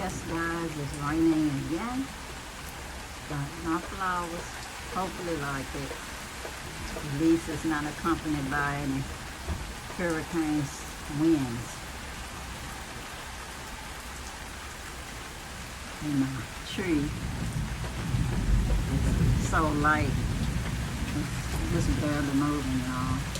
Yes, guys, it's raining again. Got my flowers. Hopefully like it. At least it's not accompanied by any hurricanes winds. And my tree is so light. It's just barely moving, y'all.